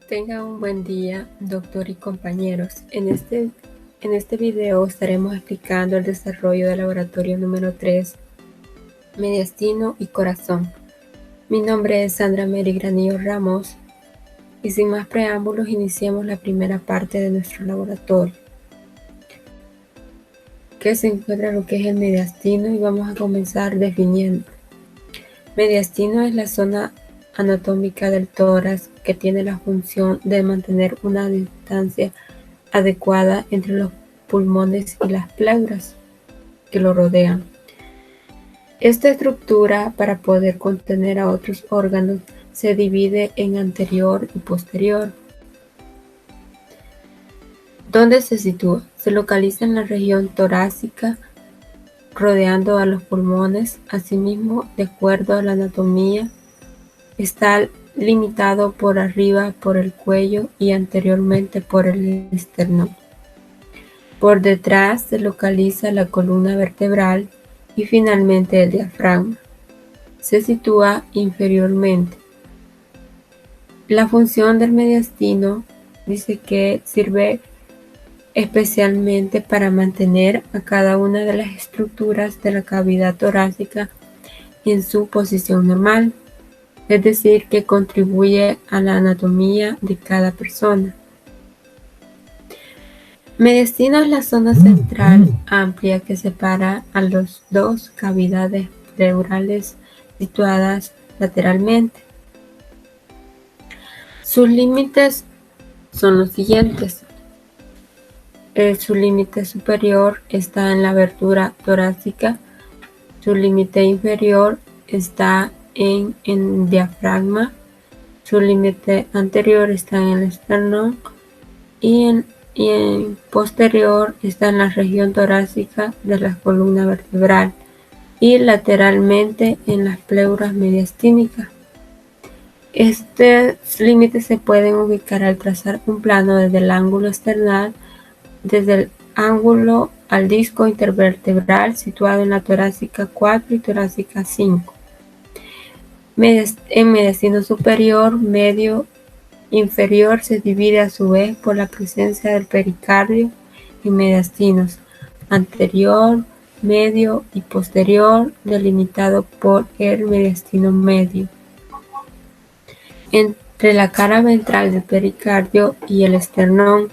Tenga un buen día, doctor y compañeros. En este video estaremos explicando el desarrollo del laboratorio número 3, mediastino y corazón. Mi nombre es Sandra Mary Granillo Ramos y sin más preámbulos iniciemos la primera parte de nuestro laboratorio, que se encuentra lo que es el mediastino, y vamos a comenzar definiendo. Mediastino es la zona anatómica del tórax que tiene la función de mantener una distancia adecuada entre los pulmones y las pleuras que lo rodean. Esta estructura, para poder contener a otros órganos, se divide en anterior y posterior. ¿Dónde se sitúa? Se localiza en la región torácica, rodeando a los pulmones. Asimismo, de acuerdo a la anatomía, está limitado por arriba por el cuello y anteriormente por el esternón. Por detrás se localiza la columna vertebral y finalmente el diafragma. Se sitúa inferiormente. La función del mediastino dice que sirve especialmente para mantener a cada una de las estructuras de la cavidad torácica en su posición normal, es decir, que contribuye a la anatomía de cada persona. Mediastino es la zona central amplia que separa a las dos cavidades pleurales situadas lateralmente. Sus límites son los siguientes. Su límite superior está en la abertura torácica, su límite inferior está en el diafragma, su límite anterior está en el esternón y en posterior está en la región torácica de la columna vertebral y lateralmente en las pleuras mediastínicas. Estos límites se pueden ubicar al trazar un plano desde el ángulo esternal, desde el ángulo al disco intervertebral situado en la torácica 4 y torácica 5. En mediastino superior, medio, inferior se divide a su vez por la presencia del pericardio en mediastinos anterior, medio y posterior, delimitado por el mediastino medio. Entre la cara ventral del pericardio y el esternón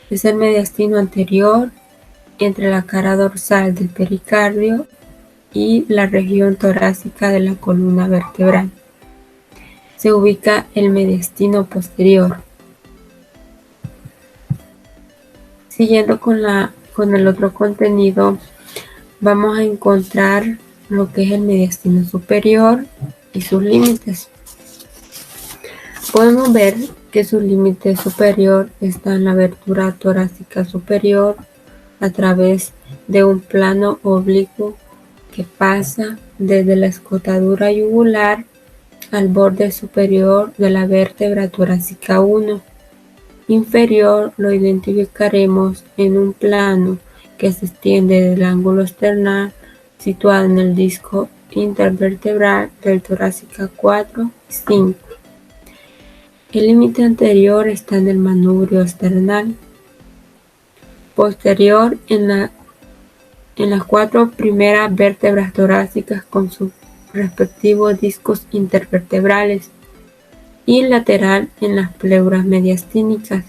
es el mediastino anterior, entre la cara dorsal del pericardio y la región torácica de la columna vertebral se ubica el mediastino posterior. Siguiendo con el otro contenido, vamos a encontrar lo que es el mediastino superior y sus límites. Podemos ver que su límite superior está en la abertura torácica superior a través de un plano oblicuo que pasa desde la escotadura yugular al borde superior de la vértebra torácica 1. Inferior lo identificaremos en un plano que se extiende del ángulo esternal situado en el disco intervertebral del torácica 4 y 5. El límite anterior está en el manubrio esternal. Posterior en las 4 primeras vértebras torácicas con sus respectivos discos intervertebrales y lateral en las pleuras mediastínicas.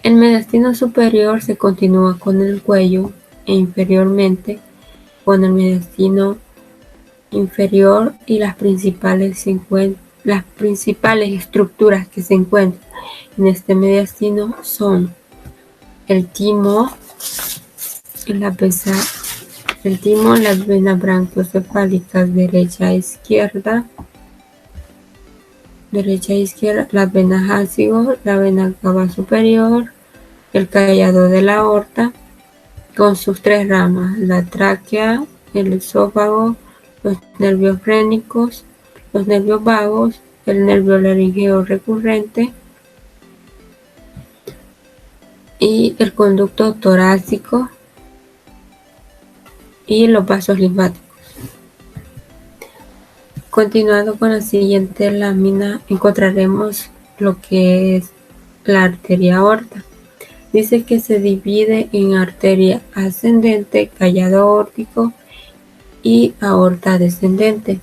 El mediastino superior se continúa con el cuello e inferiormente con el mediastino inferior, y las principales estructuras que se encuentran en este mediastino son el timo, las venas brachiocefálicas derecha e izquierda, las venas ácido, la vena cava superior, el callado de la aorta con sus 3 ramas, la tráquea, el esófago, los nervios frénicos, los nervios vagos, el nervio laringeo recurrente y el conducto torácico y los vasos linfáticos. Continuando con la siguiente lámina, encontraremos lo que es la arteria aorta. Dice que se divide en arteria ascendente, callado aórtico y aorta descendente.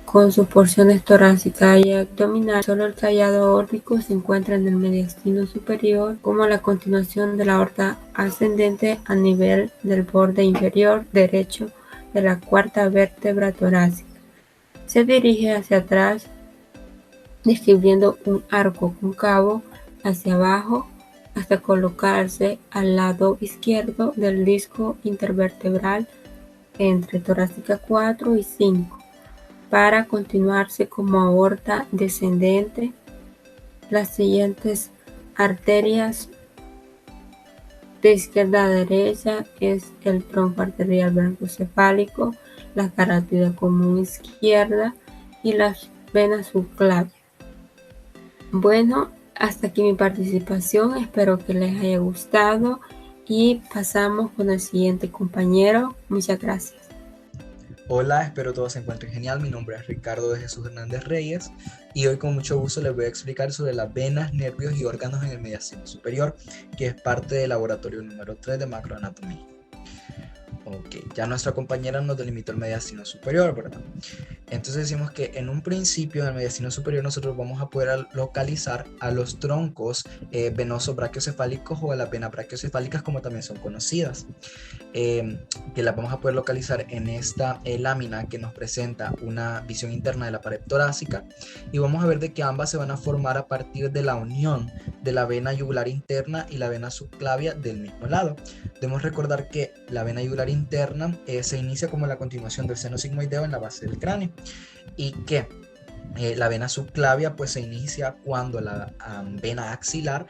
Con sus porciones torácica y abdominal, solo el callado aórtico se encuentra en el mediastino superior, como la continuación de la aorta ascendente a nivel del borde inferior derecho de la cuarta vértebra torácica. Se dirige hacia atrás, describiendo un arco cóncavo hacia abajo hasta colocarse al lado izquierdo del disco intervertebral entre torácica 4 y 5. Para continuarse como aorta descendente, las siguientes arterias de izquierda a derecha es el tronco arterial brachiocefálico, la carótida común izquierda y las venas subclavias. Bueno, hasta aquí mi participación, espero que les haya gustado y pasamos con el siguiente compañero. Muchas gracias. Hola, espero todos se encuentren genial. Mi nombre es Ricardo de Jesús Hernández Reyes y hoy con mucho gusto les voy a explicar sobre las venas, nervios y órganos en el mediastino superior, que es parte del laboratorio número 3 de macroanatomía. Ok, ya nuestra compañera nos delimitó el mediastino superior, ¿verdad? Entonces decimos que en un principio en el mediastino superior nosotros vamos a poder localizar a los troncos venosos brachiocefálicos o a las venas brachiocefálicas, como también son conocidas, que las vamos a poder localizar en esta lámina que nos presenta una visión interna de la pared torácica, y vamos a ver de que ambas se van a formar a partir de la unión de la vena yugular interna y la vena subclavia del mismo lado. Debemos recordar que la vena yugular interna se inicia como la continuación del seno sigmoideo en la base del cráneo, y que la vena subclavia pues se inicia cuando la vena axilar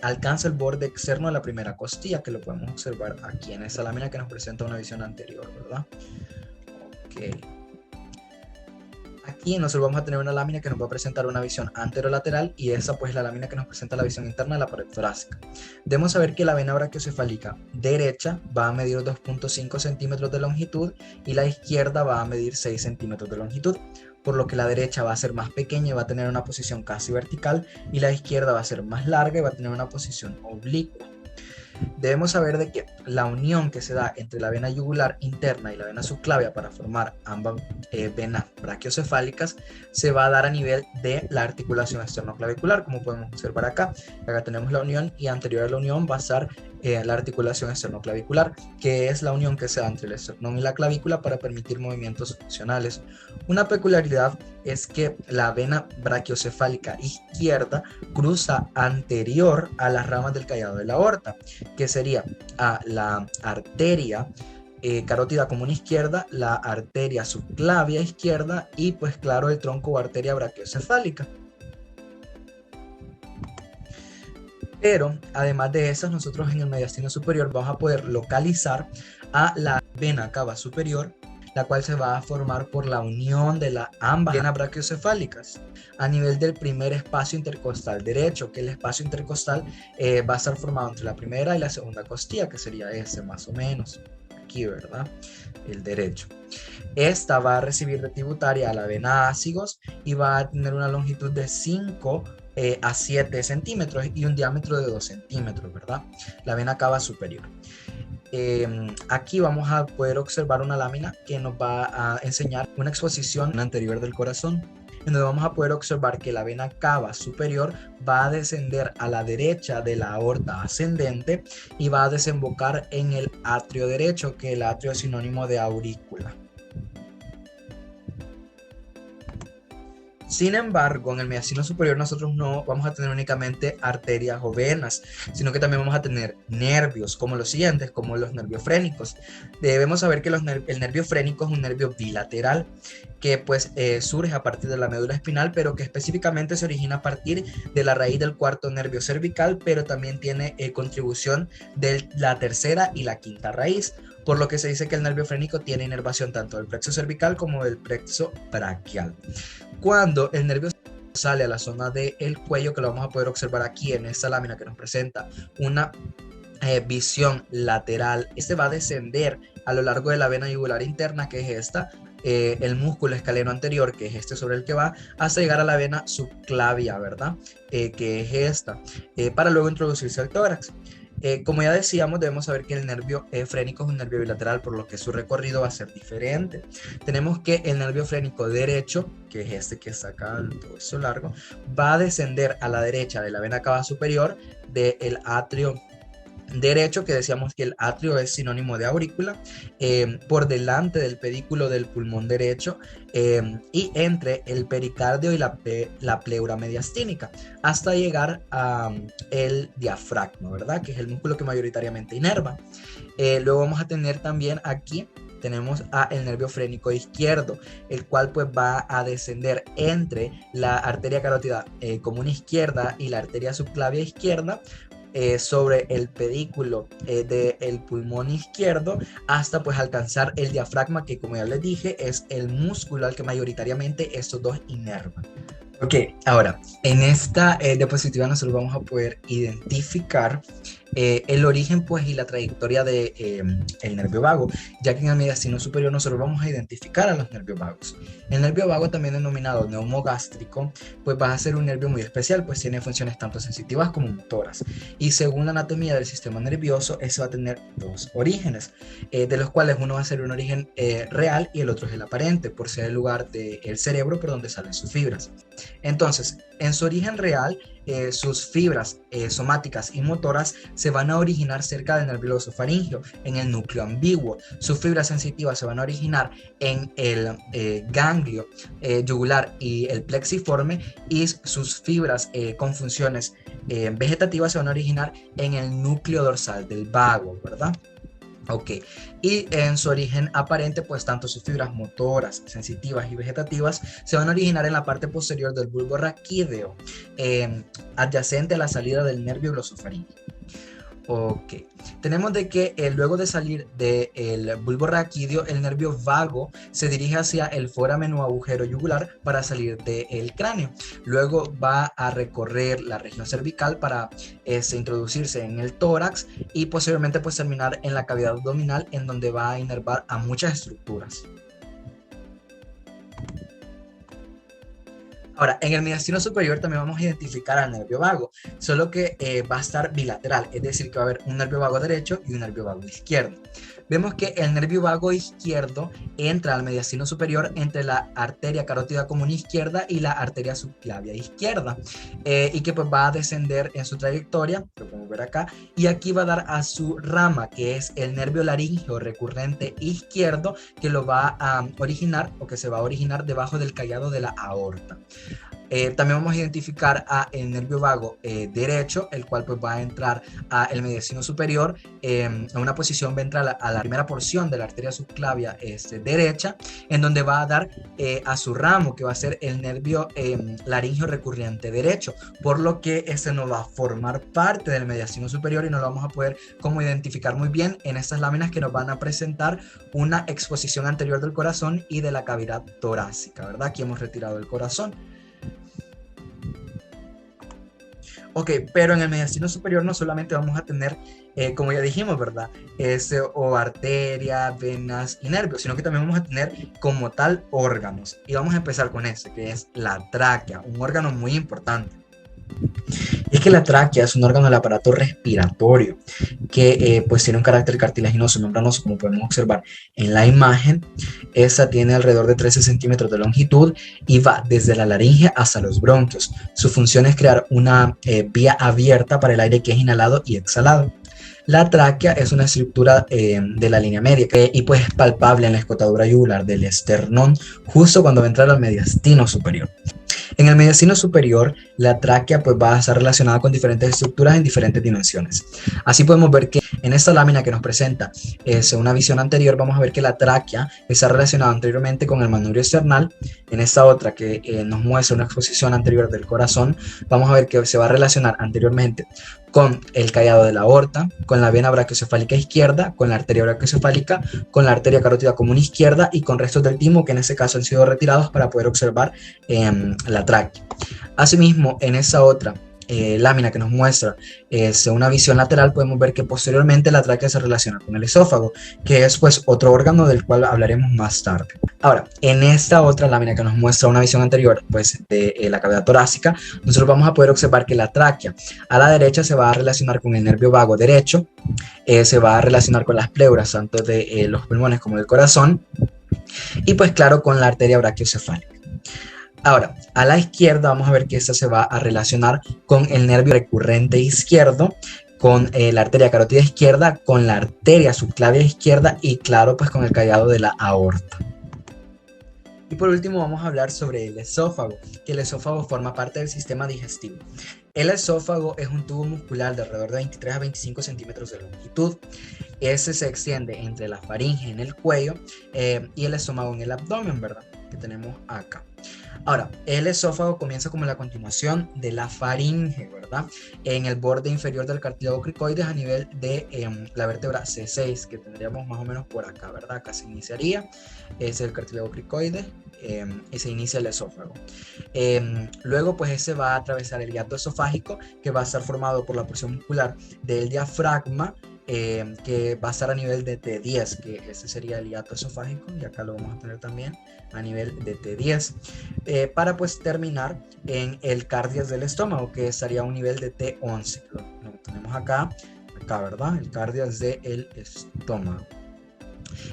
alcanza el borde externo de la primera costilla, que lo podemos observar aquí en esta lámina que nos presenta una visión anterior, ¿verdad? Ok. Aquí nosotros vamos a tener una lámina que nos va a presentar una visión anterolateral, y esa pues es la lámina que nos presenta la visión interna de la pared torácica. Debemos saber que la vena brachiocefálica derecha va a medir 2.5 centímetros de longitud y la izquierda va a medir 6 centímetros de longitud, por lo que la derecha va a ser más pequeña y va a tener una posición casi vertical, y la izquierda va a ser más larga y va a tener una posición oblicua. Debemos saber de que la unión que se da entre la vena yugular interna y la vena subclavia para formar ambas venas brachiocefálicas se va a dar a nivel de la articulación esternoclavicular, como podemos observar acá. Acá tenemos la unión, y anterior a la unión va a estar la articulación esternoclavicular, que es la unión que se da entre el esternón y la clavícula para permitir movimientos funcionales. Una peculiaridad es que la vena brachiocefálica izquierda cruza anterior a las ramas del callado de la aorta, que sería a la arteria carótida común izquierda, la arteria subclavia izquierda y pues claro el tronco o arteria brachiocefálica. Pero además de esas, nosotros en el mediastino superior vamos a poder localizar a la vena cava superior, la cual se va a formar por la unión de ambas venas brachiocefálicas a nivel del primer espacio intercostal derecho, que el espacio intercostal va a estar formado entre la primera y la segunda costilla, que sería este más o menos, aquí, ¿verdad? El derecho. Esta va a recibir de tributaria a la vena ácigos y va a tener una longitud de 5 a 7 centímetros y un diámetro de 2 centímetros, ¿verdad? La vena cava superior. Aquí vamos a poder observar una lámina que nos va a enseñar una exposición anterior del corazón, en donde vamos a poder observar que la vena cava superior va a descender a la derecha de la aorta ascendente y va a desembocar en el atrio derecho, que el atrio es sinónimo de aurícula. Sin embargo, en el mediastino superior nosotros no vamos a tener únicamente arterias o venas, sino que también vamos a tener nervios, como los siguientes, como los nervios frénicos. Debemos saber que el nervio frénico es un nervio bilateral que pues surge a partir de la médula espinal, pero que específicamente se origina a partir de la raíz del cuarto nervio cervical, pero también tiene contribución de la tercera y la quinta raíz, por lo que se dice que el nervio frénico tiene inervación tanto del plexo cervical como del plexo braquial. Cuando el nervio sale a la zona del cuello, que lo vamos a poder observar aquí en esta lámina que nos presenta una visión lateral, este va a descender a lo largo de la vena yugular interna, que es esta, el músculo escaleno anterior, que es este sobre el que va, hasta llegar a la vena subclavia, ¿verdad? Que es esta, para luego introducirse al tórax. Como ya decíamos, debemos saber que el nervio frénico es un nervio bilateral, por lo que su recorrido va a ser diferente. Tenemos que el nervio frénico derecho, que es este que está acá, todo eso largo, va a descender a la derecha de la vena cava superior del atrio derecho, que decíamos que el atrio es sinónimo de aurícula, por delante del pedículo del pulmón derecho, y entre el pericardio y la pleura mediastínica, hasta llegar a el diafragma, ¿verdad? Que es el músculo que mayoritariamente inerva. Luego vamos a tener también aquí, tenemos el nervio frénico izquierdo, el cual pues va a descender entre la arteria carótida común izquierda y la arteria subclavia izquierda, sobre el pedículo del pulmón izquierdo, hasta pues alcanzar el diafragma, que como ya les dije es el músculo al que mayoritariamente estos dos inervan. Ok, ahora en esta diapositiva nosotros vamos a poder identificar el origen pues y la trayectoria de el nervio vago, ya que en el mediastino superior nosotros vamos a identificar a los nervios vagos. El nervio vago, también denominado neumogástrico, pues va a ser un nervio muy especial, pues tiene funciones tanto sensitivas como motoras, y según la anatomía del sistema nervioso, ese va a tener dos orígenes, de los cuales uno va a ser un origen real y el otro es el aparente, por ser el lugar del cerebro por donde salen sus fibras. Entonces, en su origen real, sus fibras somáticas y motoras se van a originar cerca del nervio glosofaringeo, en el núcleo ambiguo. Sus fibras sensitivas se van a originar en el ganglio yugular y el plexiforme, y sus fibras con funciones vegetativas se van a originar en el núcleo dorsal del vago, ¿verdad? Ok, y en su origen aparente, pues tanto sus fibras motoras, sensitivas y vegetativas se van a originar en la parte posterior del bulbo raquídeo, adyacente a la salida del nervio glosofaringeo. Ok, tenemos de que luego de salir del bulbo raquídeo, el nervio vago se dirige hacia el foramen o agujero yugular para salir del cráneo. Luego va a recorrer la región cervical para introducirse en el tórax, y posteriormente pues terminar en la cavidad abdominal, en donde va a inervar a muchas estructuras. Ahora, en el mediastino superior también vamos a identificar al nervio vago, solo que va a estar bilateral, es decir, que va a haber un nervio vago derecho y un nervio vago izquierdo. Vemos que el nervio vago izquierdo entra al mediastino superior entre la arteria carótida común izquierda y la arteria subclavia izquierda, y que pues va a descender en su trayectoria, lo podemos ver acá, y aquí va a dar a su rama, que es el nervio laríngeo recurrente izquierdo, que lo va a originar, o que se va a originar debajo del callado de la aorta. También vamos a identificar a el nervio vago derecho, el cual pues va a entrar al mediastino superior en una posición ventral a la primera porción de la arteria subclavia derecha, en donde va a dar a su ramo, que va a ser el nervio laríngeo recurrente derecho, por lo que este no va a formar parte del mediastino superior y no lo vamos a poder como identificar muy bien en estas láminas, que nos van a presentar una exposición anterior del corazón y de la cavidad torácica, ¿verdad? Aquí hemos retirado el corazón. Ok, pero en el mediastino superior no solamente vamos a tener, como ya dijimos, ¿verdad? O arteria, venas y nervios, sino que también vamos a tener como tal órganos. Y vamos a empezar con este, que es la tráquea, un órgano muy importante. Es que la tráquea es un órgano del aparato respiratorio que pues tiene un carácter cartilaginoso, membranoso, como podemos observar en la imagen. Esta tiene alrededor de 13 centímetros de longitud y va desde la laringe hasta los bronquios. Su función es crear una vía abierta para el aire que es inhalado y exhalado. La tráquea es una estructura de la línea media y pues es palpable en la escotadura yugular del esternón, justo cuando va a entrar al mediastino superior. En el mediastino superior, la tráquea pues va a estar relacionada con diferentes estructuras en diferentes dimensiones. Así podemos ver que en esta lámina que nos presenta una visión anterior, vamos a ver que la tráquea está relacionada anteriormente con el manubrio esternal. En esta otra que nos muestra una exposición anterior del corazón, vamos a ver que se va a relacionar anteriormente con el callado de la aorta, con la vena brachiocefálica izquierda, con la arteria brachiocefálica, con la arteria carótida común izquierda y con restos del timo, que en este caso han sido retirados para poder observar la tráquea. Asimismo, en esa otra lámina que nos muestra una visión lateral, podemos ver que posteriormente la tráquea se relaciona con el esófago, que es pues otro órgano del cual hablaremos más tarde. Ahora, en esta otra lámina que nos muestra una visión anterior pues de la cavidad torácica, nosotros vamos a poder observar que la tráquea a la derecha se va a relacionar con el nervio vago derecho, se va a relacionar con las pleuras tanto de los pulmones como del corazón, y pues claro, con la arteria brachiocefálica. Ahora, a la izquierda vamos a ver que esta se va a relacionar con el nervio recurrente izquierdo, con la arteria carótida izquierda, con la arteria subclavia izquierda y claro, pues con el callado de la aorta. Y por último vamos a hablar sobre el esófago, que el esófago forma parte del sistema digestivo. El esófago es un tubo muscular de alrededor de 23 a 25 centímetros de longitud. Ese se extiende entre la faringe en el cuello y el estómago en el abdomen, ¿verdad? Que tenemos acá. Ahora, el esófago comienza como la continuación de la faringe, ¿verdad? En el borde inferior del cartílago cricoides a nivel de la vértebra C6, que tendríamos más o menos por acá, ¿verdad? Acá se iniciaría, es el cartílago cricoides y se inicia el esófago. Luego, pues ese va a atravesar el hiato esofágico, que va a estar formado por la porción muscular del diafragma, que va a estar a nivel de T10, que ese sería el hiato esofágico, y acá lo vamos a tener también a nivel de T10, para pues terminar en el cardias del estómago, que estaría a un nivel de T11, lo tenemos acá, ¿verdad? El cardias del estómago.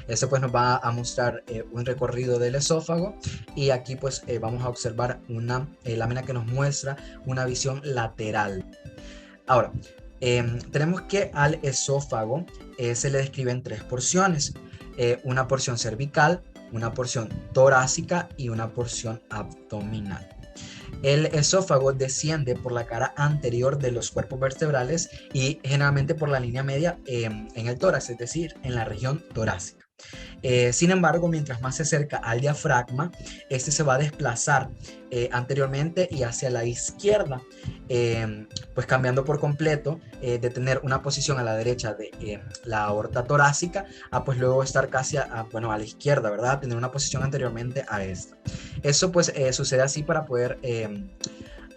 Eso pues nos va a mostrar un recorrido del esófago, y aquí pues vamos a observar una lámina que nos muestra una visión lateral. Ahora, tenemos que al esófago se le describe en tres porciones, una porción cervical, una porción torácica y una porción abdominal. El esófago desciende por la cara anterior de los cuerpos vertebrales y generalmente por la línea media en el tórax, es decir, en la región torácica. Sin embargo, mientras más se acerca al diafragma, este se va a desplazar anteriormente y hacia la izquierda, pues cambiando por completo de tener una posición a la derecha de la aorta torácica a pues luego estar casi a la izquierda, ¿verdad? Tener una posición anteriormente a esta. Eso pues sucede así para poder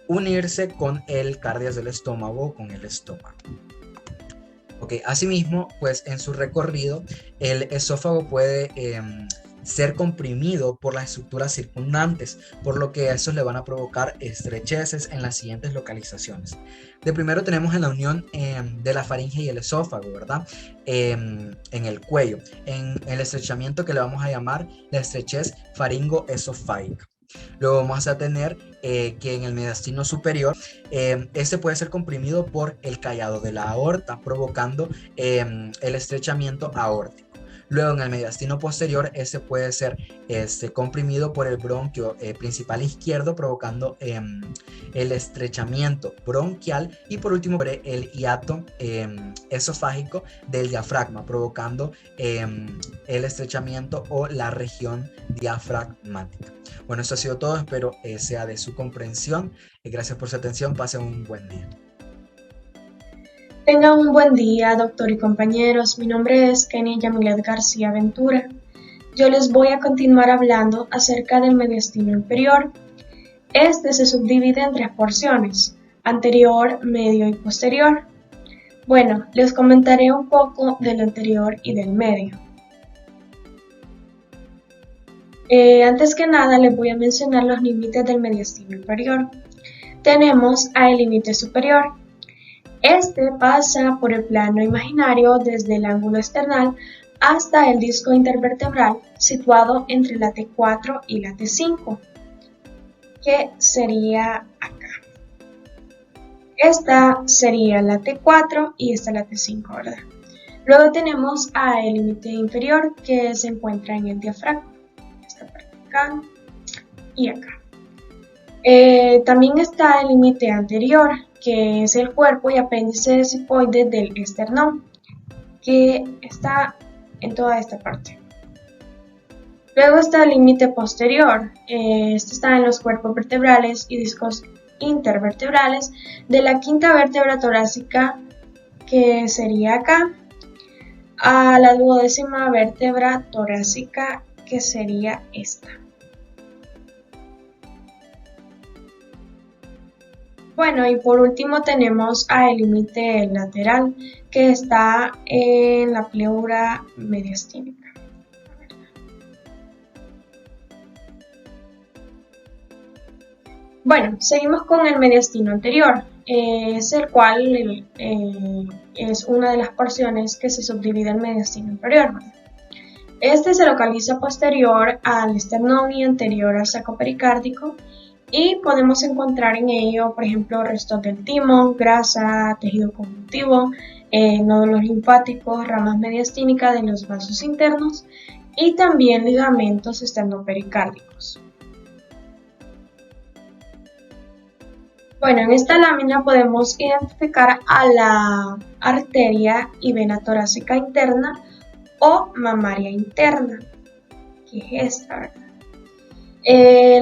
unirse con el cardias del estómago, con el estómago. Okay. Asimismo, pues en su recorrido, el esófago puede ser comprimido por las estructuras circundantes, por lo que a esos le van a provocar estrecheces en las siguientes localizaciones. De primero tenemos en la unión de la faringe y el esófago, ¿verdad? En el cuello, en el estrechamiento que le vamos a llamar la estrechez faringoesofágica. Luego vamos a tener que en el mediastino superior este puede ser comprimido por el callado de la aorta, provocando el estrechamiento aórtico. Luego en el mediastino posterior este puede ser comprimido por el bronquio principal izquierdo, provocando el estrechamiento bronquial, y por último por el hiato esofágico del diafragma, provocando el estrechamiento o la región diafragmática. Bueno, esto ha sido todo, espero sea de su comprensión. Gracias por su atención, pasen un buen día. Tengan un buen día, doctor y compañeros. Mi nombre es Kenny Yamilet García Ventura. Yo les voy a continuar hablando acerca del mediastino inferior. Este se subdivide en tres porciones: anterior, medio y posterior. Bueno, les comentaré un poco del anterior y del medio. Antes que nada, les voy a mencionar los límites del mediastino inferior. Tenemos al límite superior. Este pasa por el plano imaginario desde el ángulo esternal hasta el disco intervertebral situado entre la T4 y la T5, que sería acá. Esta sería la T4 y esta la T5, ¿verdad? Luego tenemos al límite inferior, que se encuentra en el diafragma, esta parte acá y acá. También está el límite anterior, que es el cuerpo y apéndice cifoide del esternón, que está en toda esta parte. Luego está el límite posterior, este está en los cuerpos vertebrales y discos intervertebrales de la quinta vértebra torácica, que sería acá, a la 12ª vértebra torácica, que sería esta. Bueno, y por último tenemos el límite lateral que está en la pleura mediastínica. Bueno, seguimos con el mediastino anterior, es el cual es una de las porciones que se subdivide en mediastino inferior, ¿verdad? Este se localiza posterior al esternón y anterior al saco pericárdico y podemos encontrar en ello, por ejemplo, restos del timo, grasa, tejido conjuntivo, nódulos linfáticos, ramas mediastínicas de los vasos internos y también ligamentos esternopericárdicos. Bueno, en esta lámina podemos identificar a la arteria y vena torácica interna o mamaria interna, que es esta, ¿verdad?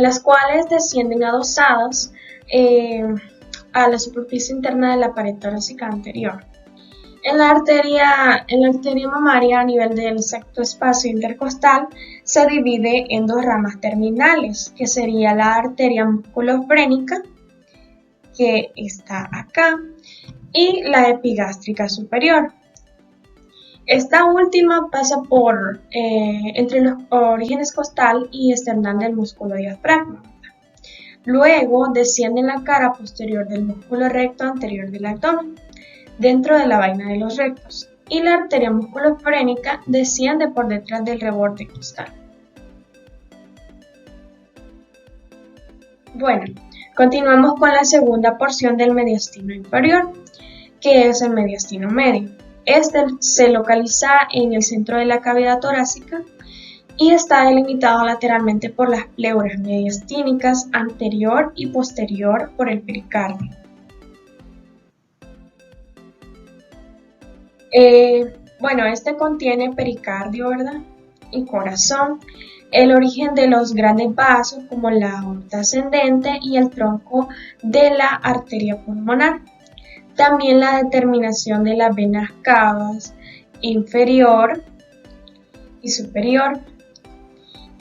Las cuales descienden adosadas a la superficie interna de la pared torácica anterior. En la arteria mamaria a nivel del sexto espacio intercostal se divide en dos ramas terminales, que sería la arteria musculofrénica, que está acá, y la epigástrica superior. Esta última pasa por entre los orígenes costal y esternal del músculo diafragma. Luego desciende en la cara posterior del músculo recto anterior del abdomen, dentro de la vaina de los rectos, y la arteria musculofrénica desciende por detrás del reborde costal. Bueno, continuamos con la segunda porción del mediastino inferior, que es el mediastino medio. Este se localiza en el centro de la cavidad torácica y está delimitado lateralmente por las pleuras mediastínicas anterior y posterior por el pericardio. Bueno, este contiene pericardio, ¿verdad? Y corazón, el origen de los grandes vasos como la aorta ascendente y el tronco de la arteria pulmonar. También la determinación de las venas cavas inferior y superior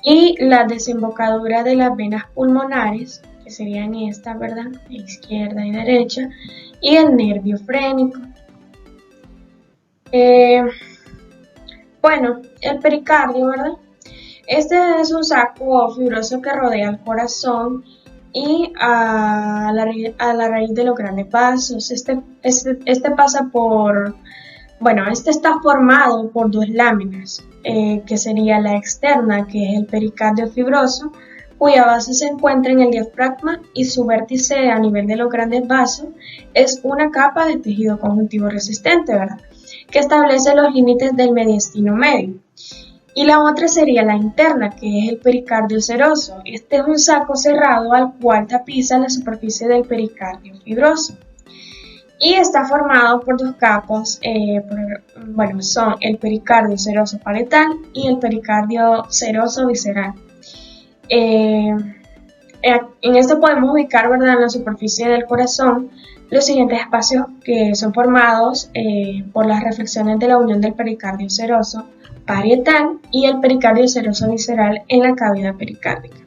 y la desembocadura de las venas pulmonares, que serían estas, ¿verdad? Izquierda y derecha, y el nervio frénico. Bueno, el pericardio, ¿verdad? Este es un saco fibroso que rodea el corazón y a la raíz de los grandes vasos. Este pasa por, bueno, este está formado por dos láminas, que sería la externa, que es el pericardio fibroso, cuya base se encuentra en el diafragma y su vértice a nivel de los grandes vasos es una capa de tejido conjuntivo resistente, ¿verdad?, que establece los límites del mediastino medio. Y la otra sería la interna, que es el pericardio seroso. Este es un saco cerrado al cual tapiza la superficie del pericardio fibroso. Y está formado por dos capas, bueno, son el pericardio seroso parietal y el pericardio seroso visceral. En este podemos ubicar, ¿verdad?, en la superficie del corazón los siguientes espacios que son formados por las reflexiones de la unión del pericardio seroso parietal y el pericardio seroso visceral en la cavidad pericárdica.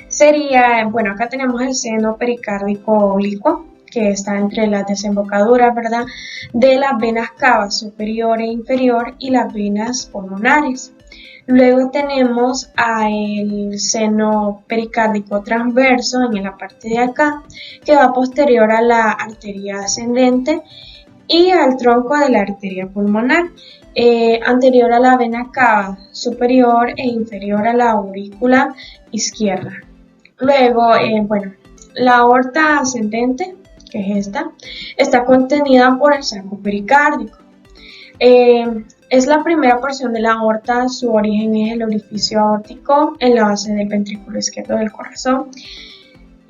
Sería, bueno, acá tenemos el seno pericárdico oblicuo, que está entre las desembocaduras, ¿verdad?, de las venas cava superior e inferior y las venas pulmonares. Luego tenemos el seno pericárdico transverso en la parte de acá, que va posterior a la arteria ascendente y al tronco de la arteria pulmonar, anterior a la vena cava superior e inferior a la aurícula izquierda. Luego, bueno, la aorta ascendente, que es esta, está contenida por el saco pericárdico. Es la primera porción de la aorta, su origen es el orificio aórtico en la base del ventrículo izquierdo del corazón.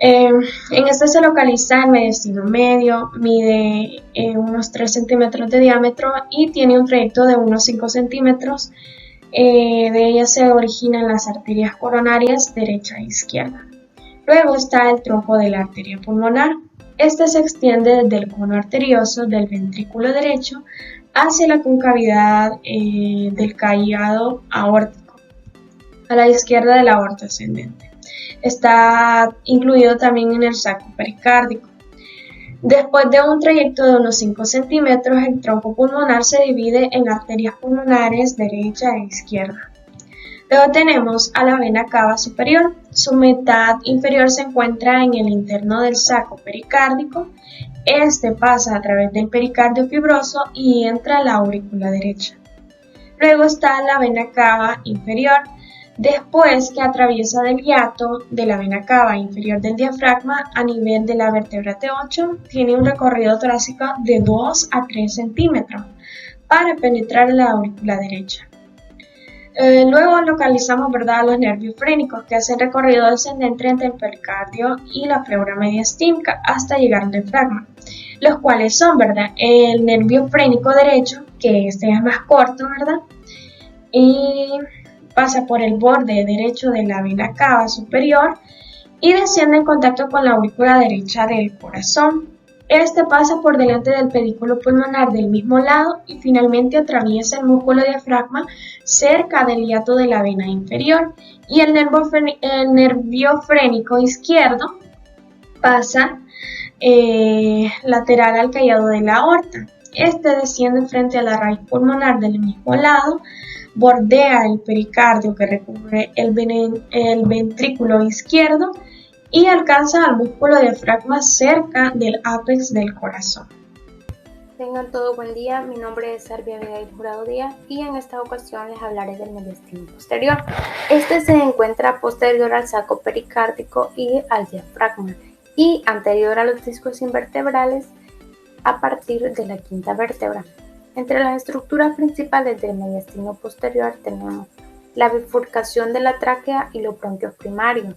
En este se localiza el mediastino medio, mide unos 3 centímetros de diámetro y tiene un trayecto de unos 5 centímetros. De ella se originan las arterias coronarias derecha e izquierda. Luego está el tronco de la arteria pulmonar. Este se extiende desde el cono arterioso del ventrículo derecho hacia la concavidad del callado aórtico, a la izquierda de la aorta ascendente. Está incluido también en el saco pericárdico. Después de un trayecto de unos 5 centímetros, el tronco pulmonar se divide en arterias pulmonares derecha e izquierda. Luego tenemos a la vena cava superior. Su mitad inferior se encuentra en el interno del saco pericárdico. Este pasa a través del pericardio fibroso y entra a la aurícula derecha. Luego está la vena cava inferior. Después que atraviesa del hiato de la vena cava inferior del diafragma a nivel de la vértebra T8, tiene un recorrido torácico de 2 a 3 centímetros para penetrar en la aurícula derecha. Luego localizamos, ¿verdad?, los nervios frénicos que hacen recorrido descendente entre el pericardio y la pleura mediastínica hasta llegar al diafragma, los cuales son, ¿verdad?, el nervio frénico derecho, que este es más corto, ¿verdad?, y pasa por el borde derecho de la vena cava superior y desciende en contacto con la aurícula derecha del corazón. Este pasa por delante del pedículo pulmonar del mismo lado y finalmente atraviesa el músculo diafragma cerca del hiato de la vena inferior, y el nervio frénico izquierdo pasa lateral al callado de la aorta. Este desciende frente a la raíz pulmonar del mismo lado, bordea el pericardio que recubre el ventrículo izquierdo y alcanza al músculo diafragma cerca del ápex del corazón. Tengan todo buen día, mi nombre es Arbia Abigail Jurado Díaz y en esta ocasión les hablaré del mediastino posterior. Este se encuentra posterior al saco pericárdico y al diafragma y anterior a los discos invertebrales a partir de la quinta vértebra. Entre las estructuras principales del mediastino posterior tenemos la bifurcación de la tráquea y los bronquios primarios.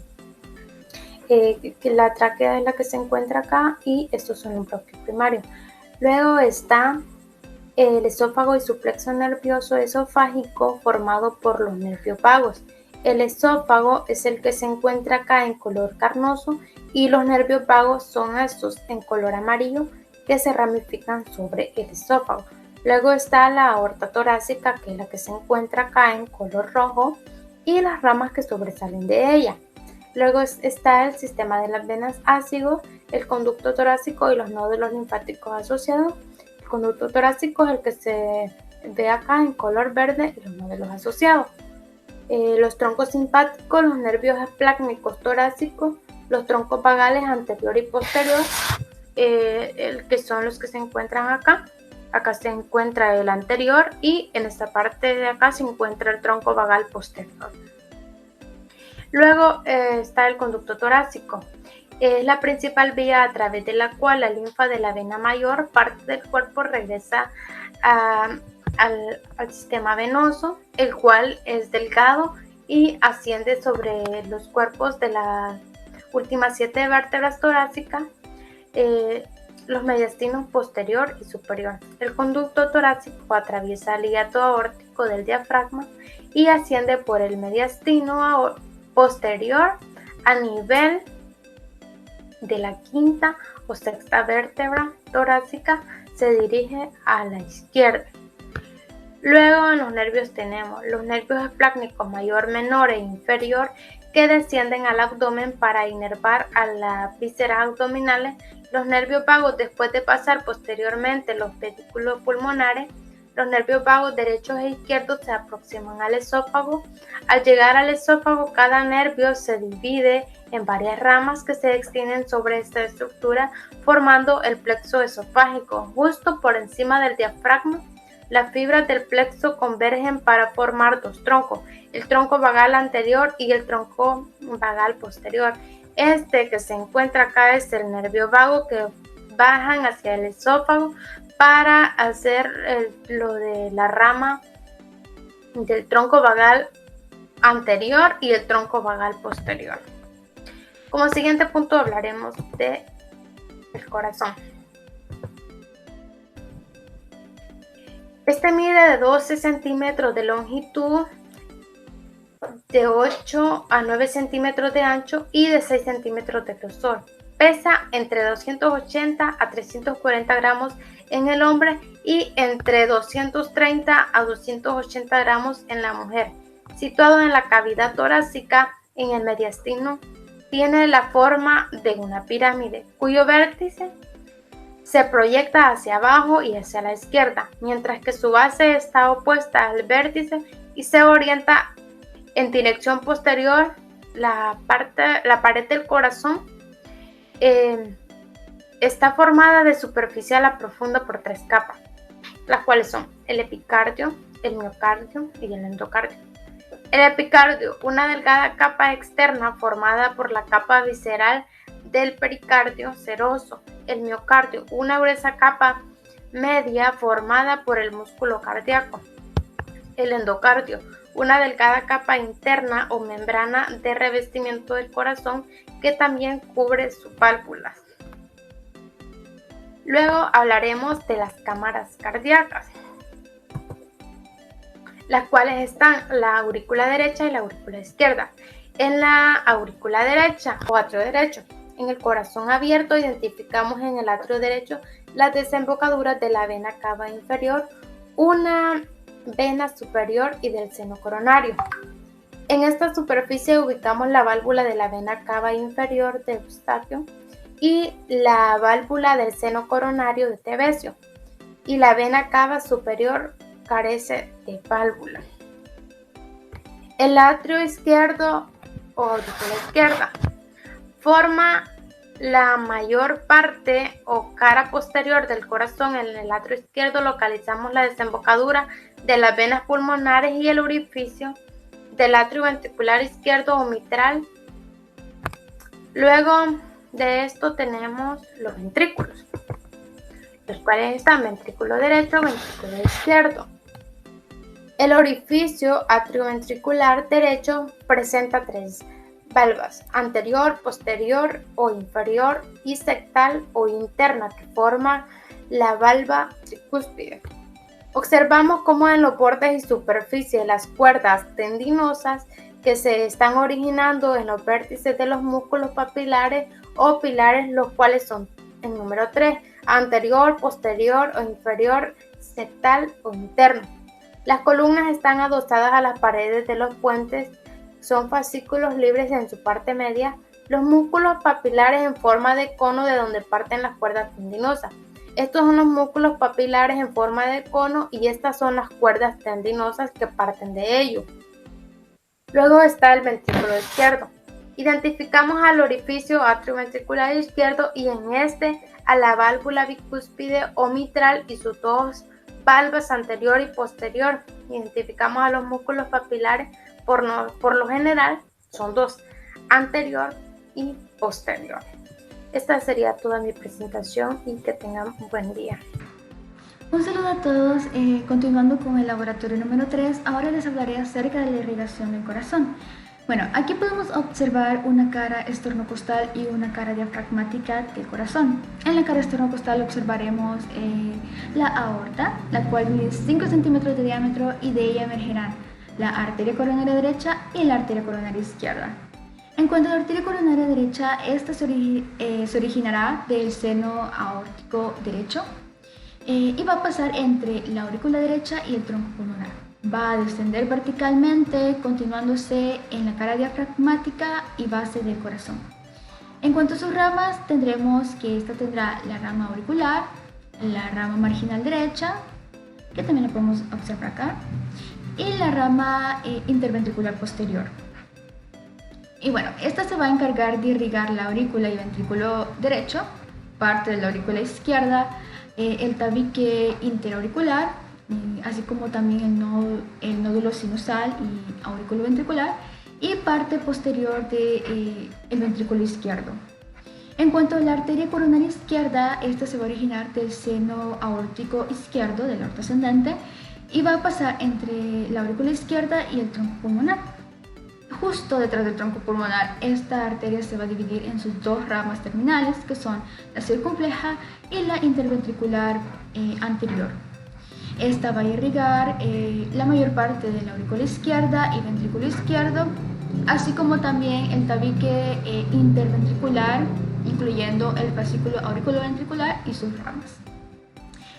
La tráquea es la que se encuentra acá y estos son los bronquios primarios. Luego está el esófago y su plexo nervioso esofágico formado por los nervios vagos. El esófago es el que se encuentra acá en color carnoso y los nervios vagos son estos en color amarillo que se ramifican sobre el esófago. Luego está la aorta torácica, que es la que se encuentra acá en color rojo, y las ramas que sobresalen de ella. Luego está el sistema de las venas ácido, el conducto torácico y los nódulos linfáticos asociados. El conducto torácico es el que se ve acá en color verde y los nódulos asociados. Los troncos simpáticos, los nervios esplácnicos torácicos, los troncos vagales anterior y posterior, que son los que se encuentran acá. Acá se encuentra el anterior y en esta parte de acá se encuentra el tronco vagal posterior. Luego está el conducto torácico. Es la principal vía a través de la cual la linfa de la vena mayor parte del cuerpo regresa al sistema venoso, el cual es delgado y asciende sobre los cuerpos de las últimas 7 vértebras torácicas, los mediastinos posterior y superior. El conducto torácico atraviesa el hiato aórtico del diafragma y asciende por el mediastino posterior a nivel de la quinta o sexta vértebra torácica, se dirige a la izquierda. Luego en los nervios tenemos los nervios esplácnicos mayor, menor e inferior que descienden al abdomen para inervar a las vísceras abdominales. Los nervios vagos, después de pasar posteriormente los pedículos pulmonares, los nervios vagos derechos e izquierdos se aproximan al esófago. Al llegar al esófago, cada nervio se divide en varias ramas que se extienden sobre esta estructura, formando el plexo esofágico. Justo por encima del diafragma, las fibras del plexo convergen para formar 2 troncos, el tronco vagal anterior y el tronco vagal posterior. Este que se encuentra acá es el nervio vago que bajan hacia el esófago para hacer lo de la rama del tronco vagal anterior y el tronco vagal posterior. Como siguiente punto hablaremos del corazón. Este mide de 12 centímetros de longitud, de 8 a 9 centímetros de ancho y de 6 centímetros de grosor. Pesa entre 280 a 340 gramos en el hombre y entre 230 a 280 gramos en la mujer. Situado en la cavidad torácica, en el mediastino, tiene la forma de una pirámide, cuyo vértice se proyecta hacia abajo y hacia la izquierda, mientras que su base está opuesta al vértice y se orienta en dirección posterior. La pared del corazón está formada de superficial a profunda por 3 capas, las cuales son el epicardio, el miocardio y el endocardio. El epicardio, una delgada capa externa formada por la capa visceral del pericardio seroso. El miocardio, una gruesa capa media formada por el músculo cardíaco. El endocardio, una delgada capa interna o membrana de revestimiento del corazón que también cubre sus válvulas. Luego hablaremos de las cámaras cardíacas, las cuales están la aurícula derecha y la aurícula izquierda. En la aurícula derecha o atrio derecho, en el corazón abierto, identificamos en el atrio derecho las desembocaduras de la vena cava inferior, una vena superior y del seno coronario. En esta superficie ubicamos la válvula de la vena cava inferior de Eustaquio y la válvula del seno coronario de Tevesio, y la vena cava superior carece de válvula. El atrio izquierdo o aurícula izquierda forma la mayor parte o cara posterior del corazón. En el atrio izquierdo localizamos la desembocadura de las venas pulmonares y el orificio del atrio ventricular izquierdo o mitral. Luego de esto tenemos los ventrículos, los cuales están ventrículo derecho, ventrículo izquierdo. El orificio atrioventricular derecho presenta 3 valvas: anterior, posterior o inferior, y septal o interna, que forma la valva tricúspide. Observamos cómo en los bordes y superficie las cuerdas tendinosas que se están originando en los vértices de los músculos papilares o pilares, los cuales son el número 3, anterior, posterior o inferior, septal o interno. Las columnas están adosadas a las paredes de los puentes, son fascículos libres en su parte media. Los músculos papilares en forma de cono de donde parten las cuerdas tendinosas. Estos son los músculos papilares en forma de cono y estas son las cuerdas tendinosas que parten de ellos. Luego está el ventrículo izquierdo. Identificamos al orificio atrioventricular izquierdo y en este a la válvula bicúspide o mitral y sus 2 valvas anterior y posterior. Identificamos a los músculos papilares, por lo general son 2, anterior y posterior. Esta sería toda mi presentación y que tengan un buen día. Un saludo a todos. Continuando con el laboratorio número 3, ahora les hablaré acerca de la irrigación del corazón. Bueno, aquí podemos observar una cara esternocostal y una cara diafragmática del corazón. En la cara esternocostal observaremos la aorta, la cual mide 5 centímetros de diámetro, y de ella emergerán la arteria coronaria derecha y la arteria coronaria izquierda. En cuanto a la arteria coronaria derecha, esta se originará del seno aórtico derecho y va a pasar entre la aurícula derecha y el tronco pulmonar. Va a descender verticalmente, continuándose en la cara diafragmática y base del corazón. En cuanto a sus ramas, tendremos que esta tendrá la rama auricular, la rama marginal derecha, que también la podemos observar acá, y la rama interventricular posterior. Y bueno, esta se va a encargar de irrigar la aurícula y ventrículo derecho, parte de la aurícula izquierda, el tabique interauricular, así como también el nódulo sinusal y aurículo ventricular, y parte posterior del ventrículo izquierdo. En cuanto a la arteria coronaria izquierda, esta se va a originar del seno aórtico izquierdo, del aorta ascendente, y va a pasar entre la aurícula izquierda y el tronco pulmonar. Justo detrás del tronco pulmonar, esta arteria se va a dividir en sus 2 ramas terminales, que son la circunfleja y la interventricular anterior. Esta va a irrigar la mayor parte de la aurícula izquierda y ventrículo izquierdo, así como también el tabique interventricular, incluyendo el fascículo auriculoventricular y sus ramas.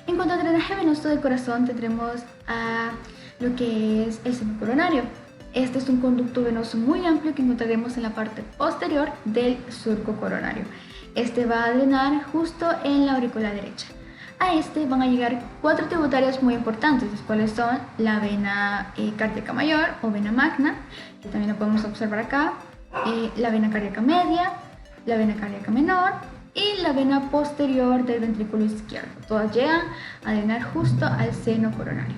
En cuanto al drenaje venoso del corazón, tendremos a lo que es el seno coronario. Este es un conducto venoso muy amplio que encontraremos en la parte posterior del surco coronario. Este va a drenar justo en la aurícula derecha. A este van a llegar 4 tributarias muy importantes, las cuales son la vena cardíaca mayor o vena magna, que también lo podemos observar acá, la vena cardíaca media, la vena cardíaca menor y la vena posterior del ventrículo izquierdo. Todas llegan a drenar justo al seno coronario.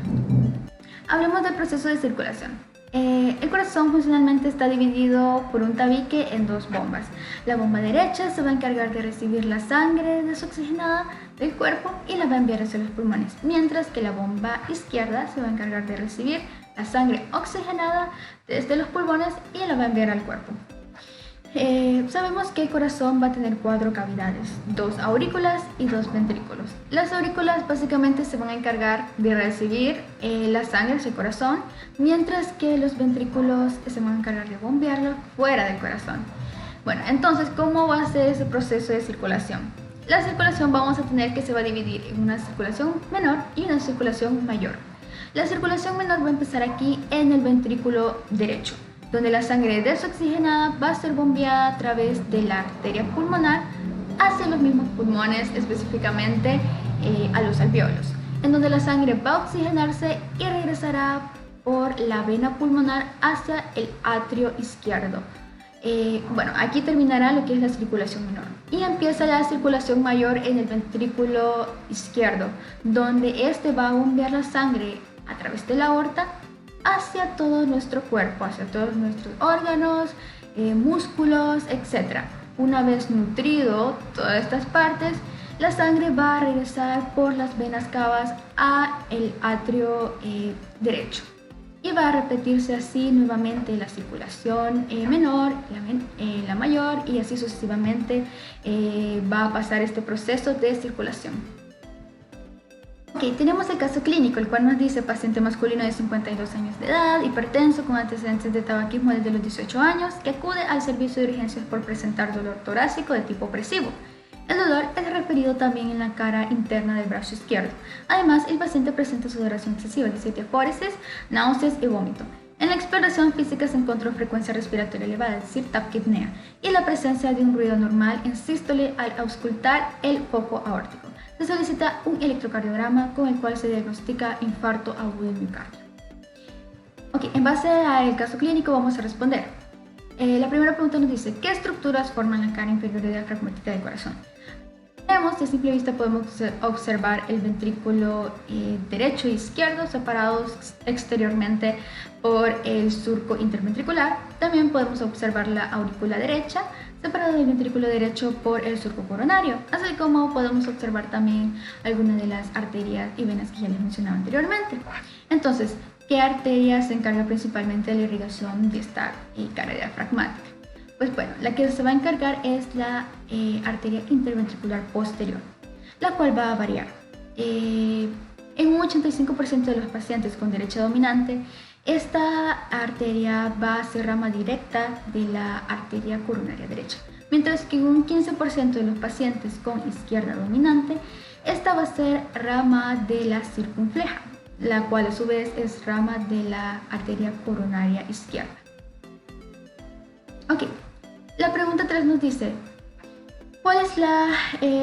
Hablemos del proceso de circulación. El corazón funcionalmente está dividido por un tabique en 2 bombas. La bomba derecha se va a encargar de recibir la sangre desoxigenada del cuerpo y la va a enviar hacia los pulmones, mientras que la bomba izquierda se va a encargar de recibir la sangre oxigenada desde los pulmones y la va a enviar al cuerpo. Sabemos que el corazón va a tener 4 cavidades, 2 aurículas y 2 ventrículos. Las aurículas básicamente se van a encargar de recibir la sangre hacia el corazón, mientras que los ventrículos se van a encargar de bombearlo fuera del corazón. Bueno, entonces, ¿cómo va a ser ese proceso de circulación? La circulación vamos a tener que se va a dividir en una circulación menor y una circulación mayor. La circulación menor va a empezar aquí en el ventrículo derecho, donde la sangre desoxigenada va a ser bombeada a través de la arteria pulmonar hacia los mismos pulmones, específicamente a los alvéolos, en donde la sangre va a oxigenarse y regresará por la vena pulmonar hacia el atrio izquierdo. Bueno, aquí terminará lo que es la circulación menor y empieza la circulación mayor en el ventrículo izquierdo, donde este va a bombear la sangre a través de la aorta hacia todo nuestro cuerpo, hacia todos nuestros órganos, músculos, etc. Una vez nutrido todas estas partes, la sangre va a regresar por las venas cavas a el atrio derecho y va a repetirse así nuevamente la circulación menor, la mayor, y así sucesivamente va a pasar este proceso de circulación. Ok, tenemos el caso clínico, el cual nos dice paciente masculino de 52 años de edad, hipertenso con antecedentes de tabaquismo desde los 18 años, que acude al servicio de urgencias por presentar dolor torácico de tipo opresivo. El dolor es referido también en la cara interna del brazo izquierdo. Además, el paciente presenta sudoración excesiva, parálisis, náuseas y vómito. En la exploración física se encontró frecuencia respiratoria elevada, es decir, taquipnea, y la presencia de un ruido normal en sístole al auscultar el foco aórtico. Se solicita un electrocardiograma con el cual se diagnostica infarto agudo del miocardio. Ok, en base al caso clínico vamos a responder. La primera pregunta nos dice, ¿qué estructuras forman la cara inferior diafragmática del corazón? Vemos, de simple vista podemos observar el ventrículo derecho e izquierdo separados exteriormente por el surco interventricular. También podemos observar la aurícula derecha separada del ventrículo derecho por el surco coronario, así como podemos observar también algunas de las arterias y venas que ya les mencionaba anteriormente. Entonces, ¿qué arteria se encarga principalmente de la irrigación de esta cara diafragmática? Pues bueno, la que se va a encargar es la arteria interventricular posterior, la cual va a variar. En un 85% de los pacientes con derecha dominante, esta arteria va a ser rama directa de la arteria coronaria derecha, mientras que en un 15% de los pacientes con izquierda dominante, esta va a ser rama de la circunfleja, la cual a su vez es rama de la arteria coronaria izquierda. Ok, la pregunta 3 nos dice, ¿cuál es la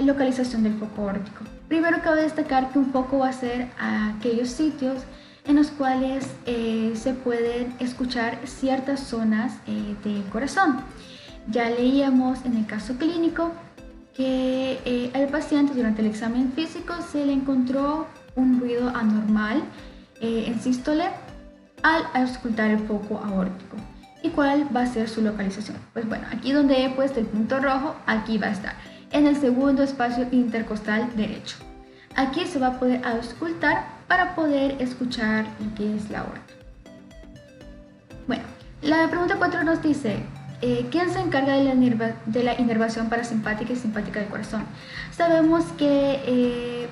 localización del foco aórtico? Primero cabe destacar que un foco va a ser aquellos sitios en los cuales se pueden escuchar ciertas zonas del corazón. Ya leíamos en el caso clínico que al paciente durante el examen físico se le encontró un ruido anormal en sístole al auscultar el foco aórtico. ¿Y cuál va a ser su localización? Pues bueno, aquí donde he puesto el punto rojo, aquí va a estar, en el segundo espacio intercostal derecho. Aquí se va a poder auscultar para poder escuchar lo que es la aorta. Bueno, la pregunta 4 nos dice, ¿quién se encarga de la inervación parasimpática y simpática del corazón? Sabemos que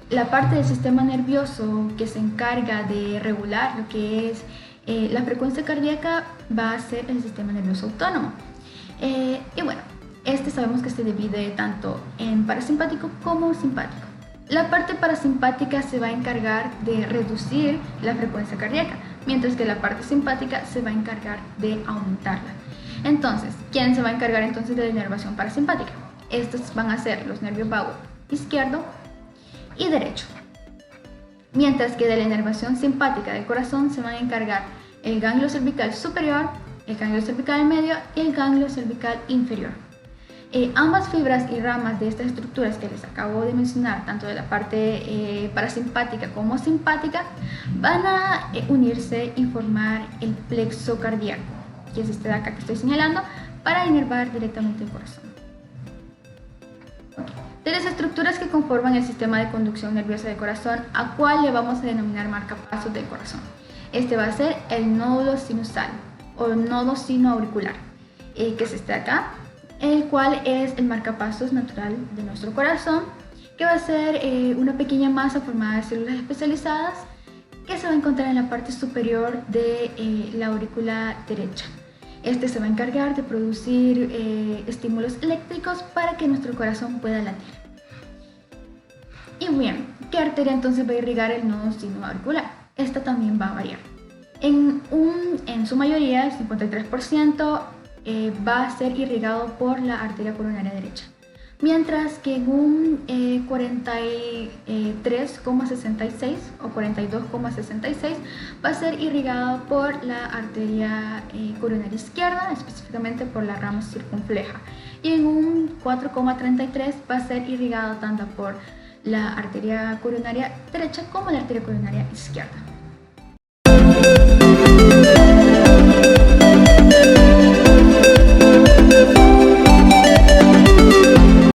la parte del sistema nervioso que se encarga de regular lo que es la frecuencia cardíaca va a ser el sistema nervioso autónomo. Y bueno, sabemos que se divide tanto en parasimpático como simpático. La parte parasimpática se va a encargar de reducir la frecuencia cardíaca, mientras que la parte simpática se va a encargar de aumentarla. Entonces, ¿quién se va a encargar entonces de la inervación parasimpática? Estos van a ser los nervios vagos izquierdo y derecho. Mientras que de la inervación simpática del corazón se van a encargar el ganglio cervical superior, el ganglio cervical medio y el ganglio cervical inferior. Ambas fibras y ramas de estas estructuras que les acabo de mencionar, tanto de la parte parasimpática como simpática, van a unirse y formar el plexo cardíaco, que es este de acá que estoy señalando, para inervar directamente el corazón. De las estructuras que conforman el sistema de conducción nerviosa del corazón, ¿a cuál le vamos a denominar marcapasos del corazón? Este va a ser el nódulo sinusal o nodo sinoauricular, que es este de acá, el cual es el marcapasos natural de nuestro corazón, que va a ser una pequeña masa formada de células especializadas que se va a encontrar en la parte superior de la aurícula derecha. Este se va a encargar de producir estímulos eléctricos para que nuestro corazón pueda latir. Y bien, ¿qué arteria entonces va a irrigar el nodo sinoauricular? Esta también va a variar. En su mayoría, el 53%, va a ser irrigado por la arteria coronaria derecha, mientras que en un 43,66 o 42,66 va a ser irrigado por la arteria coronaria izquierda, específicamente por la rama circunfleja, y en un 4,33 va a ser irrigado tanto por la arteria coronaria derecha como la arteria coronaria izquierda.